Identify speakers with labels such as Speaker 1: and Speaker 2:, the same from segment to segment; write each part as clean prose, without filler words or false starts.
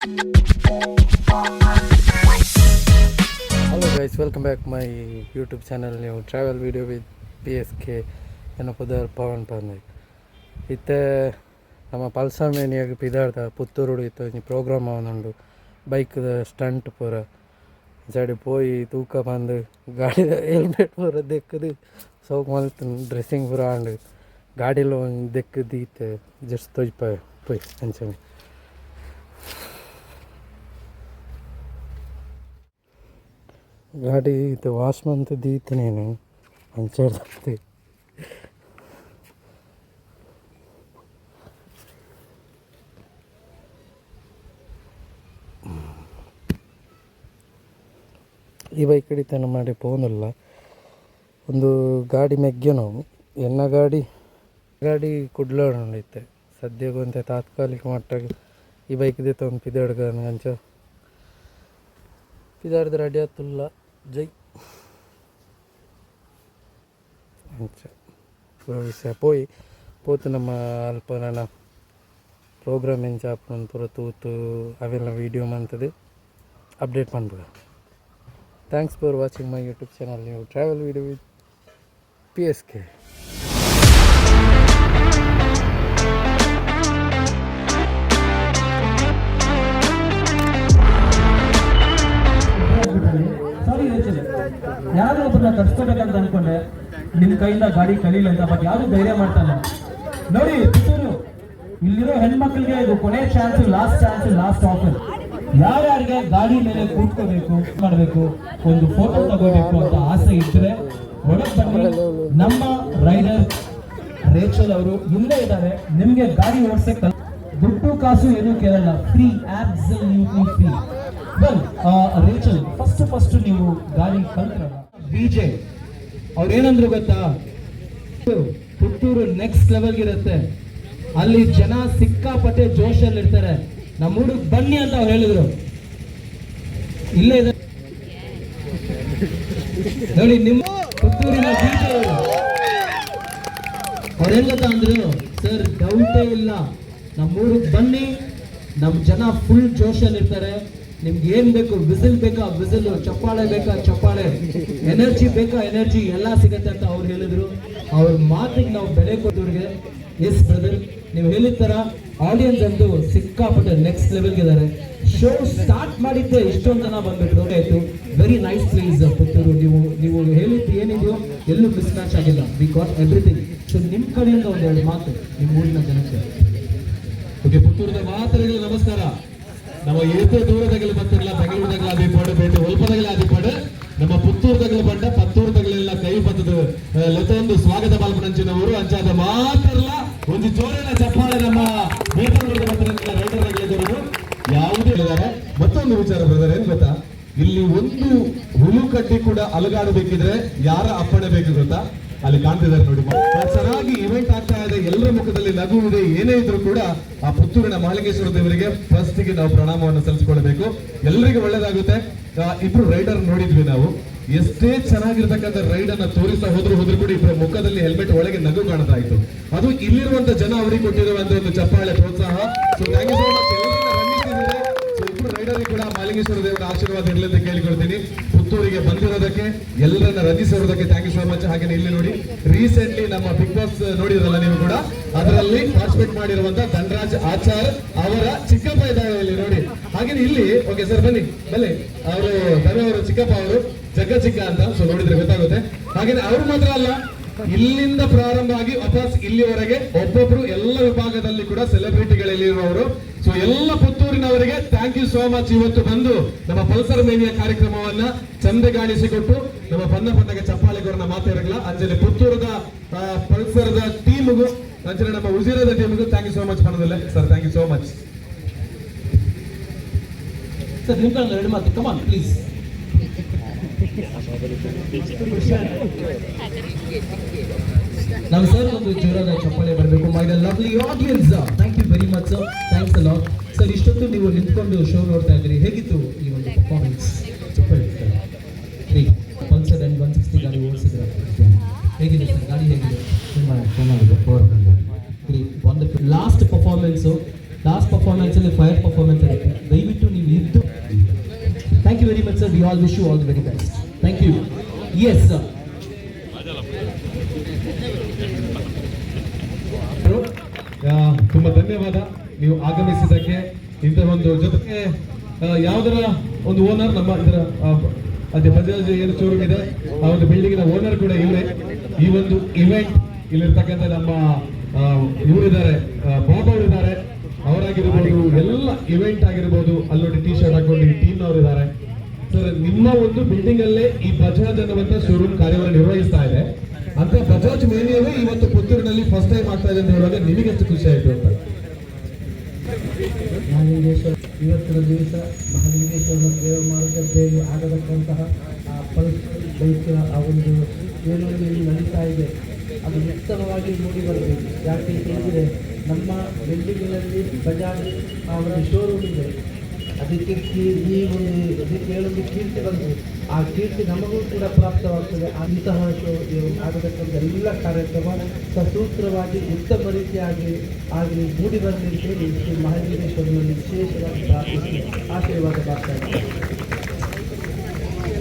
Speaker 1: Hello guys, welcome back my YouTube channel, new travel video with PSK and Pudar Pawan Pandey. ಇತ್ತೆ ನಮ್ಮ Pulsar ಮೇನಿಯಾಗ ಪಿದಾಡ್ದ Puttur ಇತ್ತು ಈ program ಅವನುಂಡು ಬೈಕ್ದ stunt ಪೂರ side ಪೋಯಿ ತೂಕ ಬಂದು ಗಾಡಿದ ಹೆಲ್ಮೆಟ್ ಪೂರ ದೆಕ್ಕದು ಸೌಕ್ ಮಲ್ತು ಡ್ರೆಸ್ಸಿಂಗ್ ಪೂರ ಆಂಡು ಗಾಡಿలో ದೆಕ್ಕದು ಇತ್ತೆ ಜಸ್ಟ್ ತೊಯ್ಪ ಪೋಯ್ ಅಂಚನೆ ಗಾಡಿ ಇದು ವಾಶ್ ಮಂತ್ ದೀತು ನೀನು ಅಂಚಾಡ್ತಿ ಈ ಬೈಕ್ ಹಿಡಿತನ ಮಾಡಿ ಪೋನಲ್ಲ ಒಂದು ಗಾಡಿ ಮೆಗ್ಗೆ ನಾವು ಎನ್ನ ಗಾಡಿ ಕುಡ್ಲಾಡೈತೆ ಸದ್ಯಕ್ಕಂತೆ ತಾತ್ಕಾಲಿಕ ಮಟ್ಟಾಗ ಈ ಬೈಕ್ ದಿತ್ತ ಒಂದು ಪಿದಾಡ್ಗ ಅಂಚ ಪಿದಾಡ್ದು ರೆಡಿ ಆತುಲ್ಲ ಜೈ ಅಂಚ ಪೂರ ವಿಷಯ ಪೋತು ನಮ್ಮ ಅಲ್ಪ ನನ್ನ ಪ್ರೋಗ್ರಾಮ್ ಎಂಚ ಆಪುನ ಪೂರ ತೂತು ಅವೆಲ್ಲ ವೀಡಿಯೋ ಮಂತದು ಅಪ್ಡೇಟ್ ಮಾಡ್ಬೋದು. Thanks for watching my YouTube channel, new travel video with PSK.
Speaker 2: Sorry Rachel, ಯಾರು ಒಬ್ಬರನ್ನ ಕರ್ಸ್ಕೋಬೇಕಂತ ಅನ್ಕೊಂಡೆ ನಿಮ್ಮ ಕೈಯಿಂದ ಗಾಡಿ ಕಲೀಲಿ ಅಂತ, ಬಟ್ ಯಾರು ಧೈರ್ಯ ಮಾಡ್ತಾನೆ. ನೋಡಿ ಪುತ್ತೂರು ಇಲ್ಲಿರೋ ಹೆಣ್ಮಕ್ಳಿಗೆ ಇದು ಕೊನೆ ಚಾನ್ಸ್, ಲಾಸ್ಟ್ ಆಫರ್. ಯಾರ್ಯಾರಿಗೆ ಗಾಡಿ ಮೇಲೆ ಕೂತ್ಕೋಬೇಕು ಮಾಡಬೇಕು, ಒಂದು ಫೋಟೋ ತಗೋಬೇಕು ಅಂತ ಆಸೆ ಇದ್ರೆ ಒಳಗೆ ಬನ್ನಿ. ನಮ್ಮ ರೈಡರ್ ರೇಚಲ್ ಅವರು ಇಲ್ಲೇ ಇದ್ದಾರೆ. ನಿಮ್ಗೆ ಗಾಡಿ ಓಡಿಸಕ್ಕೆ ದುಡ್ಡು ಕಾಸು ಏನು ಕೇಳಲ್ಲ, free, absolutely free. Well Rachel, first ನೀವು ಗಾಡಿ ಕಲ್ತ್ರಲ್ಲ, ವಿಜೆ ಅವ್ರೇನಂದ್ರು ಗೊತ್ತಾ, ಪುತ್ತೂರು ನೆಕ್ಸ್ಟ್ ಲೆವೆಲ್ ಇರುತ್ತೆ, ಅಲ್ಲಿ ಜನ ಸಿಕ್ಕಾಪಟ್ಟೆ ಜೋಶಲ್ಲಿ ಇರ್ತಾರೆ, ನಮ್ಮ ಹುಡುಗ ಬನ್ನಿ ಅಂತ ಅವ್ರು ಹೇಳಿದ್ರು. ಇಲ್ಲೇ ಇದೆ ನೋಡಿ ನಿಮ್ಮ ಪುತ್ತೂರಿನ ವಿಜೆ ಅವ್ರು ಏನ್ ಗೊತ್ತಾ ಅಂದ್ರು, ಸರ್ ಡೌಟೇ ಇಲ್ಲ, ನಮ್ಮ ಊರಿಗೆ ಬನ್ನಿ, ನಮ್ಮ ಜನ ಫುಲ್ ಜೋಶಲ್ಲಿ ಇರ್ತಾರೆ, ನಿಮ್ಗೆ ಏನ್ ಬೇಕು, ವಿಸಿಲ್ ಬೇಕಾ ವಿಸಿಲ್, ಚಪ್ಪಾಳೆ ಬೇಕಾ ಚಪ್ಪಾಳೆ, ಎನರ್ಜಿ ಬೇಕಾ ಎನರ್ಜಿ, ಎಲ್ಲ ಸಿಗತ್ತೆ ಅಂತ ಅವ್ರು ಹೇಳಿದ್ರು. ಅವ್ರ ಮಾತಿಗೆ ನಾವು ಬೆಲೆ ಕೊಟ್ಟವ್ರಿಗೆ. ಎಸ್ ಬ್ರದರ್, ನೀವು ಹೇಳಿದ ತರ ಆಡಿಯನ್ಸ್ ಅಂತೂ ಸಿಕ್ಕಾಪಟ್ಟೆ ನೆಕ್ಸ್ಟ್ ಲೆವೆಲ್ಗೆ ಇದ್ದಾರೆ. ಶೋ ಸ್ಟಾರ್ಟ್ ಮಾಡಿದ್ದೆ ಇಷ್ಟೊಂದು ಜನ ಬಂದ್ಬಿಟ್ಟು ಆಯ್ತು. Very nice place Puttur. ನೀವು ಹೇಳಿದ್ದು ಏನಿದೆಯೋ ಎಲ್ಲೂ ಮಿಸ್ ಮ್ಯಾಚ್ ಆಗಿಲ್ಲ. We got everything. ಸೊ ನಿಮ್ಮ ಕಡೆಯಿಂದ ಒಂದೆರಡು ಮಾತು ನಿಮ್ಮ ಊರಿನ ಜನಕ್ಕೆ.
Speaker 3: ಓಕೆ, ಪುತ್ತೂರದ ಮಾತರಿಗೆ ನಮಸ್ಕಾರ. ನಮ್ಮ ಎಷ್ಟು ದೂರದಾಗಲಿ ಬರ್ತಿರಲ್ಲ, ಬೆಂಗಳೂರದಾಗಲ ಆದಿಪಾಡು, ಬೇಟೆ ಒಲ್ಪದಾಗಲ ಆದಿಪಾಡು, ನಮ್ಮ ಪುತ್ತೂರದಾಗಲ ಬಂಡ ಪತ್ತೂರದಾಗಲೆಲ್ಲ ಕೈ ಬತ್ತದ ಲತೊಂದು ಸ್ವಾಗತ ಪಾಲ್ಪನಂಚಿನವರು ಅಂಚಾದ ಮಾತ್ರಲ್ಲ ಒಂದು ಜೋರಿನ ಚಪ್ಪಾಳೆ ನಮ್ಮ ಬೇಟೂರದ ಬಂದಿರೋ ರೈಡರ್ದಾಗಲಿದ್ದವರು ಯಾವುದೇ ಹೇಳಿದ್ದಾರೆ. ಮತ್ತೊಂದು ವಿಚಾರ ಬ್ರದರ್, ಏನ್ ಗೊತ್ತಾ, ಇಲ್ಲಿ ಒಂದು ಹುಳು ಕಡ್ಡಿ ಕೂಡ ಅಲಗಾಡಬೇಕಿದ್ರೆ ಯಾರ ಅಪ್ಪಣೆ ಬೇಕು ಗೊತ್ತಾ, ಅಲ್ಲಿ ಕಾಣ್ತಿದ್ದಾರೆ ನೋಡಿ. ಚೆನ್ನಾಗಿ ಇವೆಂಟ್ ಆಗ್ತಾ ಇದೆ, ಎಲ್ಲರ ಮುಖದಲ್ಲಿ ನಗು ಇದೆ. ಏನೇ ಇದ್ರು ಕೂಡ ಆ ಪುತ್ತೂರಿನ ಮಹಾಲಿಂಗೇಶ್ವರ ದೇವರಿಗೆ ಫಸ್ಟ್ಗೆ ನಾವು ಪ್ರಣಾಮವನ್ನು ಸಲ್ಲಿಸಿಕೊಳ್ಳಬೇಕು. ಎಲ್ಲರಿಗೂ ಒಳ್ಳೇದಾಗುತ್ತೆ. ಇಬ್ರು ರೈಡರ್ ನೋಡಿದ್ವಿ ನಾವು, ಎಷ್ಟೇ ಚೆನ್ನಾಗಿರ್ತಕ್ಕಂಥ ರೈಡ್ ಅನ್ನ ತೋರಿಸ್ತಾ ಹೋದ್ರು ಕೂಡ ಇಬ್ಬರ ಮುಖದಲ್ಲಿ ಹೆಲ್ಮೆಟ್ ಒಳಗೆ ನಗು ಕಾಣ್ತಾ ಇತ್ತು. ಅದು ಇಲ್ಲಿರುವಂತ ಜನ ಅವರಿಗೆ ಕೊಟ್ಟಿರುವಂತ ಒಂದು ಚಪ್ಪಾಳೆ ಪ್ರೋತ್ಸಾಹ. So thank you so much. ಇಬ್ರು ರೈಡರ್ ಕೂಡ ಮಹಾಲಿಂಗೇಶ್ವರ ದೇವರ ಆಶೀರ್ವಾದ ಇರಲಿ ಅಂತ ಕೇಳಿಕೊಳ್ತೀನಿ. ಪುತ್ತೂರಿಗೆ ಬಂದಿರೋದಕ್ಕೆ, ಎಲ್ಲರನ್ನ ರಂಜಿಸಿರೋದಕ್ಕೆ ಥ್ಯಾಂಕ್ ಯು ಸೋ ಮಚ್. ಹಾಗೆ ಇಲ್ಲಿ ನೋಡಿ, ರೀಸೆಂಟ್ಲಿ ನಮ್ಮ ಬಿಗ್ ಬಾಸ್ ನೋಡಿದ್ರಲ್ಲ ನೀವು ಕೂಡ, ಅದರಲ್ಲಿ ಪಾರ್ಟಿಸಿಪೇಟ್ ಮಾಡಿರುವಂತ ಧನರಾಜ್ ಆಚಾರ್ ಅವರ ಚಿಕ್ಕಪ್ಪ ಇದ್ದಾರೆ ಇಲ್ಲಿ ನೋಡಿ. ಹಾಗೆ ಇಲ್ಲಿ ಓಕೆ ಸರ್ ಬನ್ನಿ ಅವರು ಧನು ಅವರು ಚಿಕ್ಕಪ್ಪ, ಅವರು ಜಗ್ಗ ಚಿಕ್ಕ ಅಂತ. ಸೊ ನೋಡಿದ್ರೆ ಗೊತ್ತಾಗುತ್ತೆ. ಹಾಗೇನೆ ಅವರು ಮಾತ್ರ ಅಲ್ಲ, ಇಲ್ಲಿಂದ ಪ್ರಾರಂಭ ಆಗಿ ವಾಪಸ್ ಇಲ್ಲಿವರೆಗೆ ಒಬ್ಬೊಬ್ರು ಎಲ್ಲ ವಿಭಾಗದಲ್ಲಿ ಕೂಡ ಸೆಲೆಬ್ರಿಟಿಗಳಲ್ಲಿರುವವರು. ಸೊ ಎಲ್ಲ ಪುತ್ತೂರಿನವರಿಗೆ ಥ್ಯಾಂಕ್ ಯು ಸೋ ಮಚ್. ಇವತ್ತು ಬಂದು ನಮ್ಮ ಪಲ್ಸರ್ ಮೇನಿಯ ಕಾರ್ಯಕ್ರಮವನ್ನ ಚಂದಗಾಣಿಸಿಕೊಟ್ಟು ನಮ್ಮ ಬಣ್ಣಗೆ ಚಪ್ಪಾಳೆಗೋರನ್ನ ಮಾತಾಡಲ್ಲ ಅಂಜಲಿ ಪುತ್ತೂರದ ಪಲ್ಸರ್ದ ಟೀಮ್ಗೂ ಅಂಜಲಿ ನಮ್ಮ ಉಜಿರದ ಟೀಮ್ಗೂ ಥ್ಯಾಂಕ್ ಯು ಸೋ ಮಚ್ ಪಣದಲ್ಲೇ sir. Thank you so much
Speaker 2: sir. ನಿಮ್ಮ ಕಡೆ ಎರಡು ಮಾತು, ಕಮಾನ್ ಪ್ಲೀಸ್. ನಾವು ಸರ್ ಒಂದು ಜೋರಾದ ಚಪ್ಪಾಳೆ ಬರಬೇಕು. My lovely audience, thank you very much sir. Thanks a lot sir. ಇಷ್ಟೊತ್ತು ನೀವು ನಿಂತ್ಕೊಂಡು ಶೋ ನೋಡ್ತಾ ಇದ್ರಿ, ಹೇಗಿತ್ತು ಈ ಒಂದು ಪರ್ಫಾರ್ಮೆನ್ಸ್? ಪಲ್ಸರ್ ಅಂಡ್ 160 ಗಾಡಿ ಓಡಿಸಿದ್ರೆ ಹೇಗಿದೆ ಸರ್? ಗಾಡಿ ಹೇಗಿದೆ?
Speaker 4: ಚೆನ್ನಾಗಿದೆ.
Speaker 2: ಲಾಸ್ಟ್ ಪರ್ಫಾರ್ಮೆನ್ಸ್ ಅಲ್ಲಿ ಫೈರ್ ಪರ್ಫಾರ್ಮೆನ್ಸ್ ಇರುತ್ತೆ. ದಯವಿಟ್ಟು sir. We all wish you all the very best. Thank you. Yes, sir.
Speaker 3: ತುಂಬಾ ಧನ್ಯವಾದ ನೀವು ಆಗಮಿಸಿದ್ದಕ್ಕೆ. ಇಂಥ ಒಂದು ಜೊತೆಗೆ ಯಾವುದರ ಒಂದು ಓನರ್ ನಮ್ಮ ಇದರ ಅದೇ ಬಜಾಜ್ ಏನು ಶೋರೂಮ್ ಇದೆ ಆ ಒಂದು ಬಿಲ್ಡಿಂಗಿನ ಓನರ್ ಕೂಡ ಇವರೇ. ಈ ಒಂದು ಇವೆಂಟ್ ಇಲ್ಲಿರ್ತಕ್ಕಂಥ ನಮ್ಮ ಇವರಿದ್ದಾರೆ, ಬಾಬಾ ಅವರಿದ್ದಾರೆ, ಅವರಾಗಿರ್ಬೋದು, ಎಲ್ಲ ಇವೆಂಟ್ ಆಗಿರ್ಬೋದು. ಅಲ್ಲಿ ನೋಡಿ ಟಿ ಶರ್ಟ್ ಹಾಕೊಂಡು ಈ ಟೀಮ್ ಅವರಿದ್ದಾರೆ. ಸರ್, ನಿಮ್ಮ ಒಂದು ಬಿಲ್ಡಿಂಗ್ ಅಲ್ಲೇ ಈ ಬಜಾಜ್ ಅನ್ನುವಂತ ಶೋರೂಮ್ ಕಾರ್ಯವನ್ನು ನಿರ್ವಹಿಸ್ತಾ ಇದೆ. ಅಂತ ಬಜಾಜ್ ಮೇನಿಯವೇ ಇವತ್ತು ಪುತ್ತೂರಿನಲ್ಲಿ ಫಸ್ಟ್ ಟೈಮ್ ಆಗ್ತಾ ಇದೆ ಅಂತ ಹೇಳುವಾಗ ನಿಮಗೆ ಎಷ್ಟು ಖುಷಿ ಆಯ್ತು ಅಂತ?
Speaker 4: ಮಹಾಲಿಂಗೇಶ್ವರ ಇವತ್ತಿನ ದಿವಸ ಮಹಾಲಿಂಗೇಶ್ವರನ ಸೇವೆ ಮಾರುಕಟ್ಟೆಯಲ್ಲಿ ಆಗತಕ್ಕಂತಹ ಆ ಪಲ್ಸ್ ಬೈಕ್ನ ಆ ಒಂದು ಏನು ಇಲ್ಲಿ ನಡೀತಾ ಇದೆ ಅದು ಉತ್ತಮವಾಗಿ ಮೂಡಿ ಬರಬೇಕು. ಯಾಕೆ ಹೇಳಿದರೆ ನಮ್ಮ ಬಿಲ್ಡಿಂಗ್ನಲ್ಲಿ ಬಜಾಜ್ ಆ ಒಂದು ಶೋರೂಮ್ ಇದೆ, ಅದಕ್ಕೆ ಈ ಒಂದು ಇದಕ್ಕೆ ಹೇಳೊಂದು ಕೀರ್ತಿ ಬಂತು. ಆ ಕೀರ್ತಿ ನಮಗೂ ಕೂಡ ಪ್ರಾಪ್ತವಾಗ್ತದೆ. ಅಂತಹ ಆಗತಕ್ಕಂಥ ಎಲ್ಲ ಕಾರ್ಯಕ್ರಮ ಸಸೂತ್ರವಾಗಿ ಉತ್ತಮ ರೀತಿಯಾಗಿ ಆಗಲಿ ಮೂಡಿ ಬರಲಿ ಅಂತೇಳಿ ಶ್ರೀ ಮಹಾಲಿಂಗೇಶ್ವರನಲ್ಲಿ ವಿಶೇಷವಾಗಿ ಪ್ರಾರ್ಥಿಸಿ ಆಶೀರ್ವಾದ ಮಾಡ್ತಾ ಇದ್ದಾರೆ.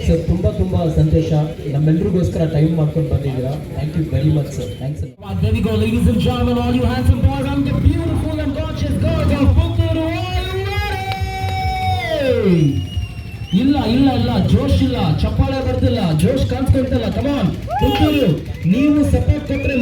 Speaker 2: ಸರ್, ತುಂಬ ಸಂತೋಷ. ನಮ್ಮೆಲ್ಲರಿಗೋಸ್ಕರ ಟೈಮ್ ಮಾಡ್ಕೊಂಡು ಬಂದಿದ್ದೀರಾ. Thank you very much sir. Thanks. There we go, ladies and gentlemen, all you handsome boys and the beautiful and gorgeous girls of Puttur. ಇಲ್ಲ ಜೋಶ್ ಇಲ್ಲ, ಚಪ್ಪಾಳೆ ಬರ್ತಿಲ್ಲ, ಜೋಶ್ ಕಾಣಿಸ್ಕೊಳ್ತಿಲ್ಲ. ಕಮಾನ್ ಪುತ್ತೂರು, ನೀವು ಸಪೋರ್ಟ್ ಕೊಟ್ರೆ